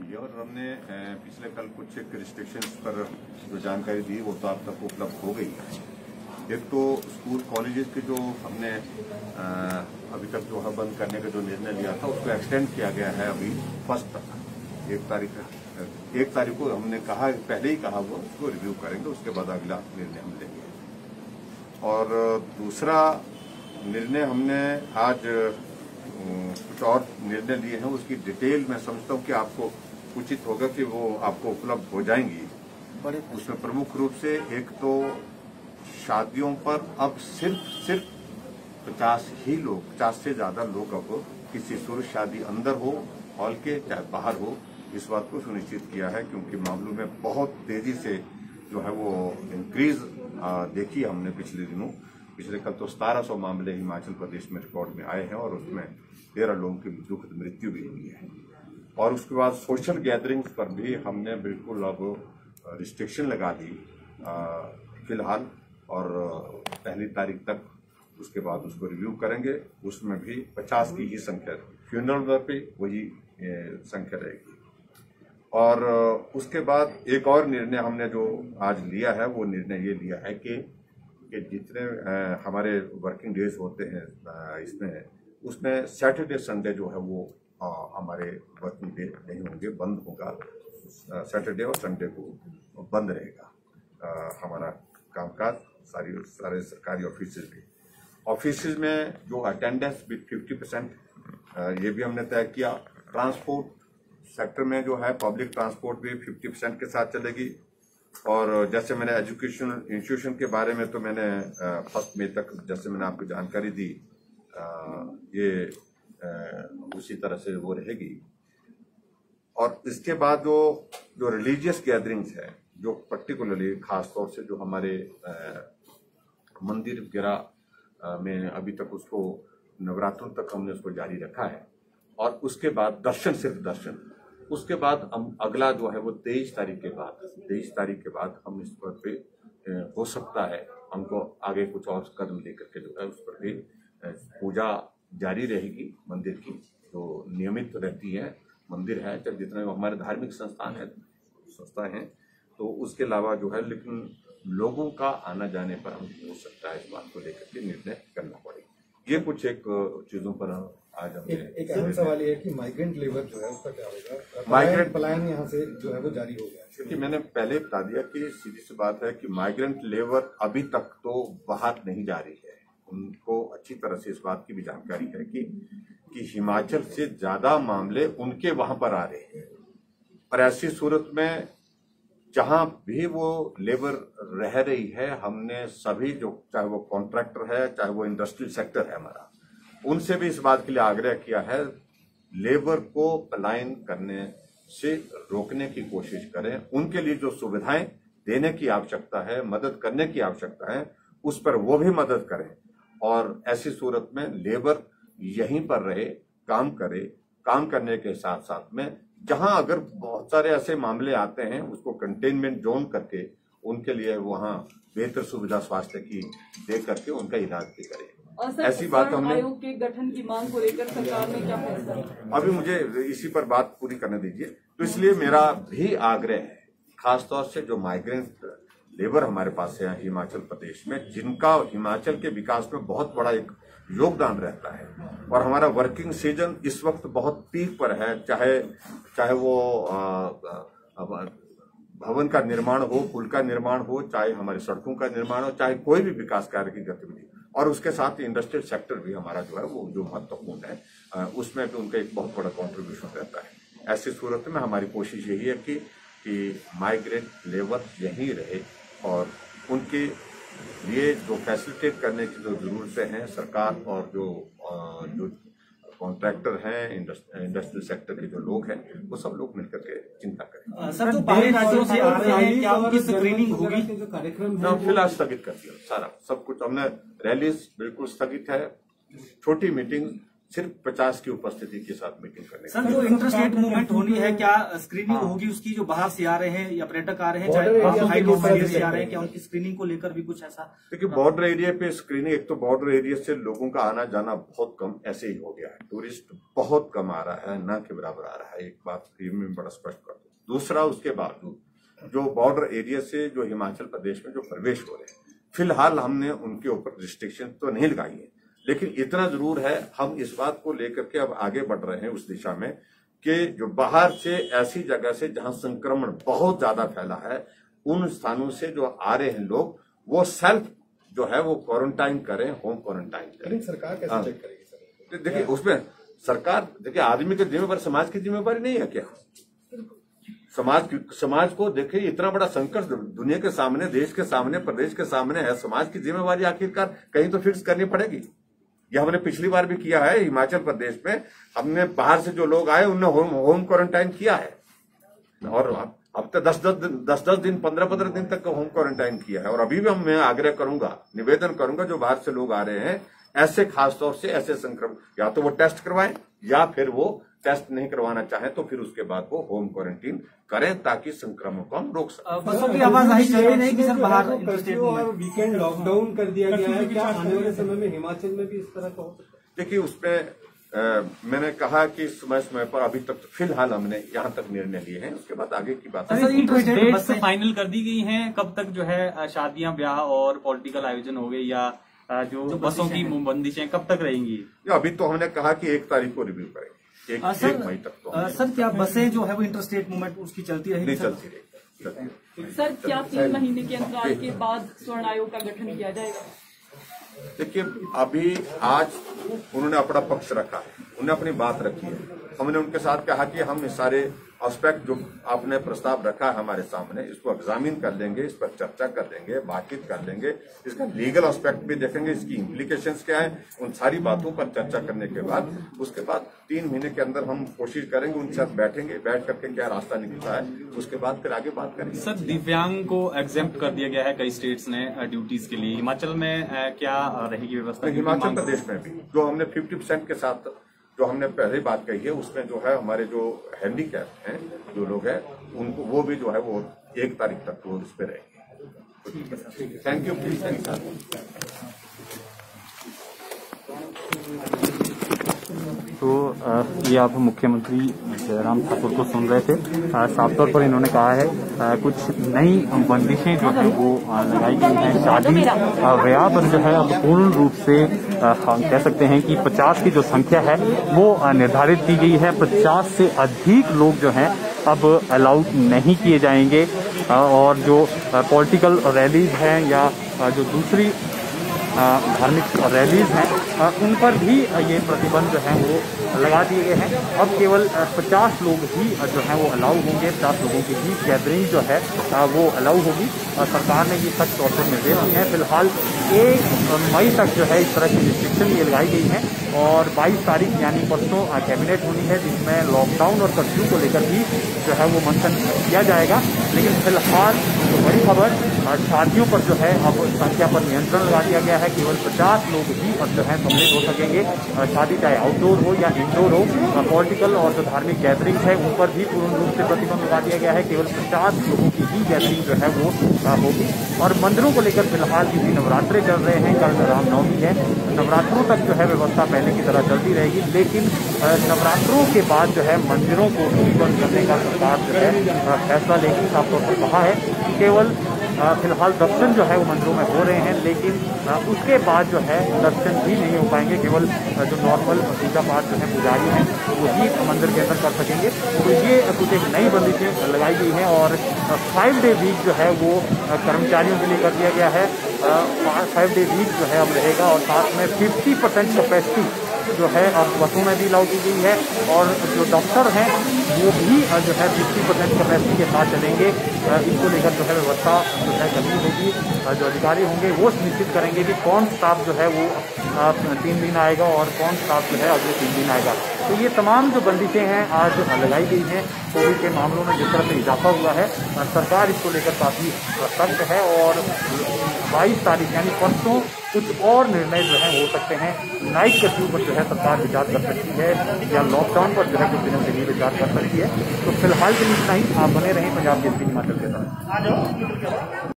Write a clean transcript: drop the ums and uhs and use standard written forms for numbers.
लिया और हमने पिछले कल कुछ एक रिस्ट्रिक्शंस पर जो जानकारी दी वो तो आप तक उपलब्ध हो गई है। एक तो स्कूल कॉलेजेस के जो हमने अभी तक जो है बंद करने का जो निर्णय लिया था उसको एक्सटेंड किया गया है अभी 1 तक। 1 तारीख को हमने कहा, पहले ही कहा वो उसको रिव्यू करेंगे, उसके बाद अगला निर्णय हम लेंगे। और दूसरा निर्णय हमने आज कुछ और निर्णय लिए हैं, उसकी डिटेल मैं समझता हूं कि आपको उचित होगा कि वो आपको उपलब्ध हो जाएंगी। उसमें प्रमुख रूप से एक तो शादियों पर अब सिर्फ 50 ही लोग, 50 से ज्यादा लोग अब किसी सूरत शादी अंदर हो हॉल के चाहे बाहर हो, इस बात को सुनिश्चित किया है क्योंकि मामलों में बहुत तेजी से जो है वो इंक्रीज देखी हमने पिछले दिनों। पिछले कल तो 1700 मामले हिमाचल प्रदेश में रिकॉर्ड में आए हैं और उसमें 13 लोगों की दुखद मृत्यु भी हुई है। और उसके बाद सोशल गैदरिंग्स पर भी हमने बिल्कुल अब रिस्ट्रिक्शन लगा दी फिलहाल, और 1 तारीख तक उसके बाद उसको रिव्यू करेंगे। उसमें भी 50 की ही संख्या, फ्यूनरल पे वही संख्या रहेगी। और उसके बाद एक और निर्णय हमने जो आज लिया है वो निर्णय ये लिया है कि जितने हमारे वर्किंग डेज होते हैं इसमें, उसमें सैटरडे संडे जो है वो हमारे वर्किंग डे नहीं होंगे, बंद होगा। सैटरडे और संडे को बंद रहेगा हमारा कामकाज, सारे सरकारी ऑफिस में जो अटेंडेंस भी 50%, ये भी हमने तय किया। ट्रांसपोर्ट सेक्टर में जो है पब्लिक ट्रांसपोर्ट भी 50% के साथ चलेगी। और जैसे मैंने एजुकेशनल इंस्टीट्यूशन के बारे में तो मैंने 1 मई तक जैसे मैंने आपको जानकारी दी, ये उसी तरह से वो रहेगी। और इसके बाद जो रिलीजियस गैदरिंग्स है, जो पर्टिकुलरली खास तौर से जो हमारे मंदिर वगैरह में अभी तक उसको नवरात्रों तक हमने उसको जारी रखा है। और उसके बाद दर्शन, सिर्फ दर्शन। उसके बाद हम अगला जो है वो 23 तारीख के बाद हम इस पर पे हो सकता है हमको आगे कुछ और कदम लेकर के जो है उस पर भी पूजा जारी रहेगी। मंदिर की जो नियमित रहती है, मंदिर है चाहे जितने हमारे धार्मिक संस्था हैं, तो उसके अलावा जो है, लेकिन लोगों का आना जाने पर हम हो सकता है इस बात को लेकर के निर्णय करना पड़ेगा। ये कुछ एक चीजों पर आज हमने एक अहम सवाल ये है कि माइग्रेंट लेबर जो है उसका क्या होगा? पलायन यहाँ से जो है वो जारी हो गया है। क्योंकि मैंने पहले बता दिया कि सीधी सी बात है कि माइग्रेंट लेबर अभी तक तो बाहर नहीं जा रही है। उनको अच्छी तरह से इस बात की भी जानकारी है कि हिमाचल से ज्यादा मामले उनके वहां पर आ रहे हैं। और ऐसी सूरत में जहां भी वो लेबर रह रही है, हमने सभी जो, चाहे वो कॉन्ट्रैक्टर है चाहे वो इंडस्ट्रियल सेक्टर है हमारा, उनसे भी इस बात के लिए आग्रह किया है लेबर को पलायन करने से रोकने की कोशिश करें। उनके लिए जो सुविधाएं देने की आवश्यकता है, मदद करने की आवश्यकता है, उस पर वो भी मदद करें। और ऐसी सूरत में लेबर यहीं पर रहे, काम करे, काम करने के साथ साथ में जहां अगर बहुत सारे ऐसे मामले आते हैं उसको कंटेनमेंट जोन करके उनके लिए वहां बेहतर सुविधा स्वास्थ्य की दे करके उनका इलाज भी करें। ऐसी बात हमने आयोग के गठन की मांग को लेकर सरकार ने क्या फैसला? अभी मुझे इसी पर बात पूरी करने दीजिए। तो इसलिए मेरा भी आग्रह है, खासतौर से जो माइग्रेंट लेबर हमारे पास है हिमाचल प्रदेश में, जिनका हिमाचल के विकास में बहुत बड़ा एक योगदान रहता है। और हमारा वर्किंग सीजन इस वक्त बहुत पीक पर है, चाहे वो भवन का निर्माण हो, पुल का निर्माण हो, चाहे हमारी सड़कों का निर्माण हो, चाहे कोई भी विकास कार्य की गतिविधि। और उसके साथ इंडस्ट्रियल सेक्टर भी हमारा जो है वो जो महत्वपूर्ण है, उसमें भी उनका एक बहुत बड़ा कॉन्ट्रीब्यूशन रहता है। ऐसी सूरत में हमारी कोशिश यही है कि माइग्रेंट लेबर यहीं रहे और उनके लिए जो फैसिलिटेट करने की जो जरूरतें हैं सरकार और जो कॉन्ट्रैक्टर हैं, इंडस्ट्रियल सेक्टर के जो लोग हैं, वो सब लोग मिलकर के चिंता करें। सर, जो बाहरी राज्यों से आ रहे हैं क्या उनकी स्क्रीनिंग होगी? जो कार्यक्रम फिलहाल स्थगित कर दिया, सारा सब कुछ हमने, रैलीज बिल्कुल स्थगित है, छोटी मीटिंग सिर्फ 50 की उपस्थिति के साथ मीटिंग करने। सर, जो इंटरस्टेट मूवमेंट होनी है, क्या स्क्रीनिंग होगी उसकी? जो बाहर से आ रहे हैं या पर्यटक आ रहे हैं, चाहे हाई नॉर्मल से आ रहे हैं, क्या उनकी स्क्रीनिंग को लेकर भी कुछ ऐसा? देखिए, बॉर्डर एरिया पे स्क्रीनिंग, एक तो बॉर्डर एरिया से लोगों का आना जाना बहुत कम ऐसे ही हो गया है, टूरिस्ट बहुत कम आ रहा है, ना के बराबर आ रहा है, एक बात ये मैं बड़ा स्पष्ट कर दूं। दूसरा, उसके बावजूद जो बॉर्डर एरिया से जो हिमाचल प्रदेश में जो प्रवेश हो रहे हैं, फिलहाल हमने उनके ऊपर रिस्ट्रिक्शन तो नहीं लगाई है, लेकिन इतना जरूर है, हम इस बात को लेकर के अब आगे बढ़ रहे हैं उस दिशा में कि जो बाहर से ऐसी जगह से जहां संक्रमण बहुत ज्यादा फैला है, उन स्थानों से जो आ रहे हैं लोग, वो सेल्फ जो है वो क्वारंटाइन करें, होम क्वारंटाइन करें। सरकार कैसे चेक करेगी सर? देखिए, उसमें सरकार, देखिए, आदमी की जिम्मेवारी समाज की जिम्मेवारी नहीं है क्या? समाज को देखिए, इतना बड़ा संकट दुनिया के सामने, देश के सामने, प्रदेश के सामने है, समाज की जिम्मेवारी आखिरकार कहीं तो फिक्स करनी पड़ेगी। यह हमने पिछली बार भी किया है हिमाचल प्रदेश में, हमने बाहर से जो लोग आए उन्हें होम क्वारंटाइन किया है, और अब तक 10-10 दिन 15-15 दिन तक होम क्वारंटाइन किया है। और अभी भी मैं आग्रह करूंगा, निवेदन करूंगा, जो बाहर से लोग आ रहे हैं ऐसे, खासतौर से ऐसे संक्रमण, या तो वो टेस्ट करवाएं, या फिर वो टेस्ट नहीं करवाना चाहे तो फिर उसके बाद वो होम क्वारंटीन करें, ताकि संक्रमण को हम रोक सकें। बसों की आवाजाही चल रही नहीं कि सर बाहर कर्फ्यू और वीकेंड लॉकडाउन कर दिया गया है, क्या आने वाले समय में हिमाचल में भी इस तरह का हो सकता है? देखिए, उसमें मैंने कहा कि समय समय पर अभी तक फिलहाल हमने यहाँ तक निर्णय लिए हैं, उसके बाद आगे की बात डेट फाइनल कर दी गई हैं, कब तक जो है शादियां, ब्याह और पॉलिटिकल आयोजन हो गए, या जो बसों की बंदिशें कब तक रहेंगी? अभी तो हमने कहा कि 1 तारीख को रिव्यू करेंगे, 1 मई तक। तो सर, क्या बसें जो है वो इंटरस्टेट मूवमेंट उसकी चलती रहेगी? नहीं चलती रहेगी। सर, क्या 3 महीने के अंतराल के बाद स्वर्ण आयोग का गठन किया जाएगा? देखिए, अभी आज उन्होंने अपना पक्ष रखा है, उन्होंने अपनी बात रखी है, हमने उनके साथ कहा कि हम इस सारे एस्पेक्ट जो आपने प्रस्ताव रखा है हमारे सामने, इसको एग्जामिन कर लेंगे, इस पर चर्चा कर लेंगे, बातचीत कर लेंगे, इसका लीगल एस्पेक्ट भी देखेंगे, इसकी इम्प्लीकेशंस क्या है, उन सारी बातों पर चर्चा करने के बाद उसके बाद 3 महीने के अंदर हम कोशिश करेंगे, उनके साथ बैठेंगे, बैठ करके क्या रास्ता निकलता है उसके बाद फिर आगे बात करेंगे। सर, दिव्यांग को एग्जेम्प्ट कर दिया गया है कई स्टेट्स ने ड्यूटीज के लिए, हिमाचल में क्या रहेगी व्यवस्था? हिमाचल प्रदेश में भी जो हमने 50% के साथ जो हमने पहले बात कही है, उसमें जो है हमारे जो हैंडीकैप हैं जो लोग हैं, उनको वो भी जो है वो 1 तारीख तक वो उस पर रहेंगे। Thank you. तो ये आप मुख्यमंत्री जयराम ठाकुर को सुन रहे थे। साफ तौर पर इन्होंने कहा है कुछ नई बंदिशें जो है वो लगाई गई हैं। शादी ब्याह पर जो है अब पूर्ण रूप से हम कह सकते हैं कि 50 की जो संख्या है वो निर्धारित की गई है। 50 से अधिक लोग जो हैं अब अलाउड नहीं किए जाएंगे, और जो पॉलिटिकल रैलीज हैं या जो दूसरी धार्मिक रैलीज हैं उन पर भी ये प्रतिबंध जो है वो लगा दिए गए हैं। अब केवल 50 लोग ही जो है वो अलाउ होंगे, 50 लोगों की ही गैदरिंग जो है वो अलाउ होगी। सरकार ने ये सख्त तौर पर निर्देश दिए हैं। फिलहाल 1 मई तक जो है इस तरह की रिस्ट्रिक्शन ये लगाई गई है, और 22 तारीख यानी परसों कैबिनेट होनी है, जिसमें लॉकडाउन और कर्फ्यू को लेकर भी जो है वो मंथन किया जाएगा। लेकिन फिलहाल तो बड़ी खबर, शादियों पर जो है अब संख्या पर नियंत्रण लगा दिया गया है। केवल 50 लोग ही अब जो है सम्मिलित हो सकेंगे, शादी चाहे आउटडोर हो या इंडोर हो। पॉलिटिकल और जो धार्मिक गैदरिंग है उन पर भी पूर्ण रूप से प्रतिबंध लगा दिया गया है। केवल 50 लोगों की ही गैदरिंग जो है वो होगी। और मंदिरों को लेकर फिलहाल क्योंकि नवरात्रे चल रहे हैं, कल रामनवमी है, नवरात्रों तक जो है व्यवस्था पहले की तरह चलती रहेगी। लेकिन नवरात्रों के बाद जो है मंदिरों को भी बंद करने का सरकार जो है फैसला लेगी। साफ तौर पर कहा है केवल फिलहाल दर्शन जो है वो मंदिरों में हो रहे हैं, लेकिन उसके बाद जो है दर्शन भी नहीं हो पाएंगे। केवल जो नॉर्मल पूजा पाठ जो है पुजारी हैं वही मंदिर के अंदर कर सकेंगे। तो ये कुछ एक नई बंदिशें लगाई गई हैं, और 5 डे वीक जो है वो कर्मचारियों के लिए कर दिया गया है। 5 डे वीक जो है अब रहेगा, और साथ में 50% कैपेसिटी जो है अब बसों में भी लागू की गई है। और जो डॉक्टर हैं वो भी जो है 50% कैपेसिटी के साथ चलेंगे। इसको लेकर जो है व्यवस्था जो है करनी होगी। जो अधिकारी होंगे वो सुनिश्चित करेंगे कि कौन स्टाफ जो है वो 3 दिन आएगा और कौन स्टाफ जो है अगले 3 दिन आएगा। तो ये तमाम जो बंदिशें हैं आज लगाई गई हैं कोविड के मामलों में जिस तरह से इजाफा हुआ है, सरकार इसको लेकर काफ़ी सतर्क है और 22 तारीख यानी परसों कुछ और निर्णय जो है हो सकते हैं। नाइट कर्फ्यू पर जो है सरकार विचार कर सकती है या लॉकडाउन पर जो है कुछ दिनों के लिए विचार कर सकती है। तो फिलहाल के लिए इतना ही। आप बने रहें पंजाब केसरी हिमाचल के साथ।